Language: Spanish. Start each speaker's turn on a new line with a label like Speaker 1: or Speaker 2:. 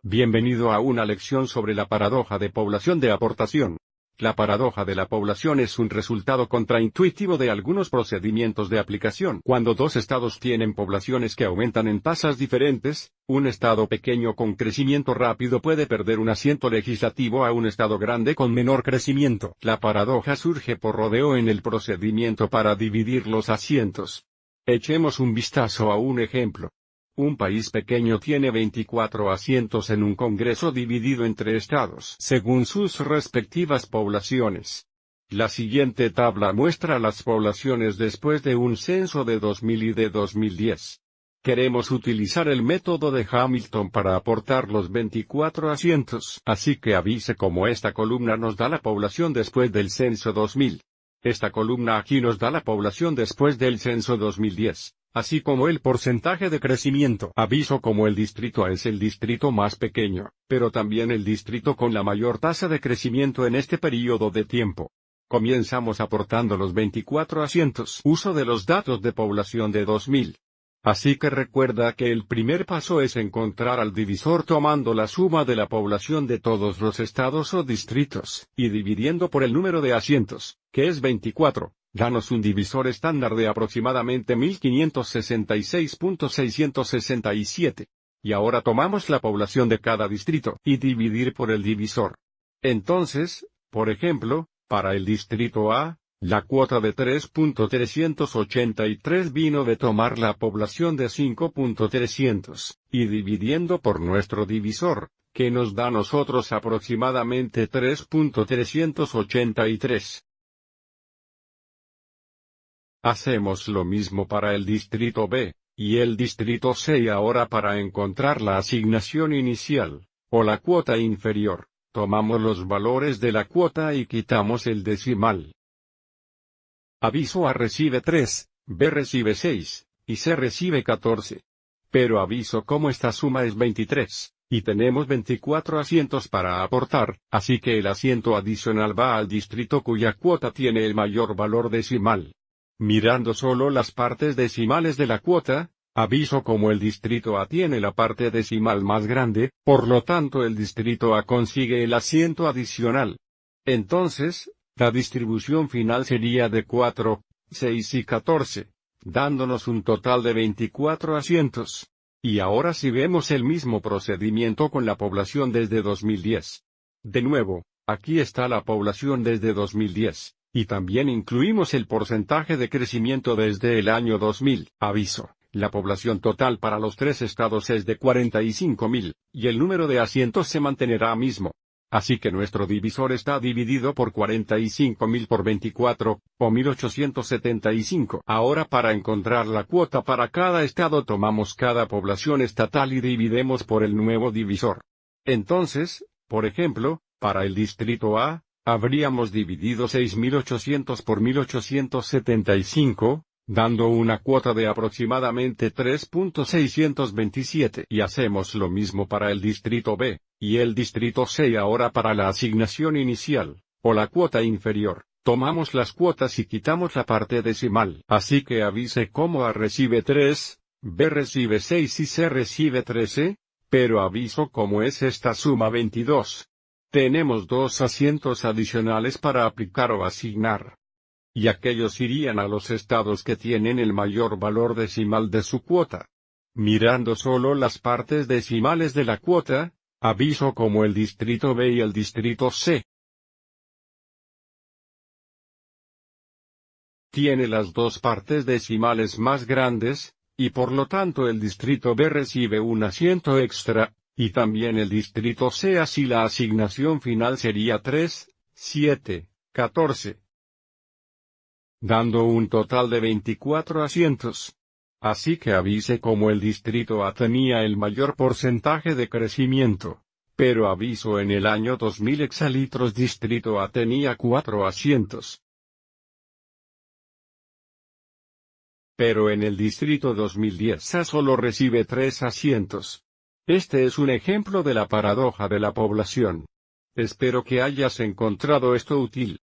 Speaker 1: Bienvenido a una lección sobre la paradoja de población de aportación. La paradoja de la población es un resultado contraintuitivo de algunos procedimientos de aplicación. Cuando dos estados tienen poblaciones que aumentan en tasas diferentes, un estado pequeño con crecimiento rápido puede perder un asiento legislativo a un estado grande con menor crecimiento. La paradoja surge por rodeo en el procedimiento para dividir los asientos. Echemos un vistazo a un ejemplo. Un país pequeño tiene 24 asientos en un Congreso dividido entre estados según sus respectivas poblaciones. La siguiente tabla muestra las poblaciones después de un censo de 2000 y de 2010. Queremos utilizar el método de Hamilton para aportar los 24 asientos, así que avise cómo esta columna nos da la población después del censo 2000. Esta columna aquí nos da la población después del censo 2010. Así como el porcentaje de crecimiento. Aviso como el distrito A es el distrito más pequeño, pero también el distrito con la mayor tasa de crecimiento en este periodo de tiempo. Comenzamos aportando los 24 asientos. Uso de los datos de población de 2000. Así que recuerda que el primer paso es encontrar al divisor tomando la suma de la población de todos los estados o distritos, y dividiendo por el número de asientos, que es 24. Danos un divisor estándar de aproximadamente 1566.667. Y ahora tomamos la población de cada distrito, y dividir por el divisor. Entonces, por ejemplo, para el distrito A, la cuota de 3.383 vino de tomar la población de 5.300, y dividiendo por nuestro divisor, que nos da a nosotros aproximadamente 3.383. Hacemos lo mismo para el distrito B, y el distrito C y ahora para encontrar la asignación inicial, o la cuota inferior, tomamos los valores de la cuota y quitamos el decimal. Aviso A recibe 3, B recibe 6, y C recibe 14. Pero aviso como esta suma es 23, y tenemos 24 asientos para aportar, así que el asiento adicional va al distrito cuya cuota tiene el mayor valor decimal. Mirando solo las partes decimales de la cuota, aviso como el distrito A tiene la parte decimal más grande, por lo tanto el distrito A consigue el asiento adicional. Entonces, la distribución final sería de 4, 6 y 14, dándonos un total de 24 asientos. Y ahora si vemos el mismo procedimiento con la población desde 2010. De nuevo, aquí está la población desde 2010. Y también incluimos el porcentaje de crecimiento desde el año 2000. Aviso, la población total para los tres estados es de 45.000, y el número de asientos se mantendrá mismo. Así que nuestro divisor está dividido por 45.000 por 24, o 1875. Ahora para encontrar la cuota para cada estado tomamos cada población estatal y dividimos por el nuevo divisor. Entonces, por ejemplo, para el distrito A, habríamos dividido 6.800 por 1.875, dando una cuota de aproximadamente 3.627. Y hacemos lo mismo para el distrito B, y el distrito C y ahora para la asignación inicial, o la cuota inferior, tomamos las cuotas y quitamos la parte decimal. Así que avise cómo A recibe 3, B recibe 6 y C recibe 13, pero aviso cómo es esta suma 22. Tenemos dos asientos adicionales para aplicar o asignar. Y aquellos irían a los estados que tienen el mayor valor decimal de su cuota. Mirando solo las partes decimales de la cuota, aviso como el distrito B y el distrito C. Tiene las dos partes decimales más grandes, y por lo tanto el distrito B recibe un asiento extra. Y también el distrito C, así la asignación final sería 3, 7, 14. Dando un total de 24 asientos. Así que avise como el distrito A tenía el mayor porcentaje de crecimiento. Pero aviso en el año 2000 hexalitros distrito A tenía 4 asientos. Pero en el distrito 2010 A solo recibe 3 asientos. Este es un ejemplo de la paradoja de la población. Espero que hayas encontrado esto útil.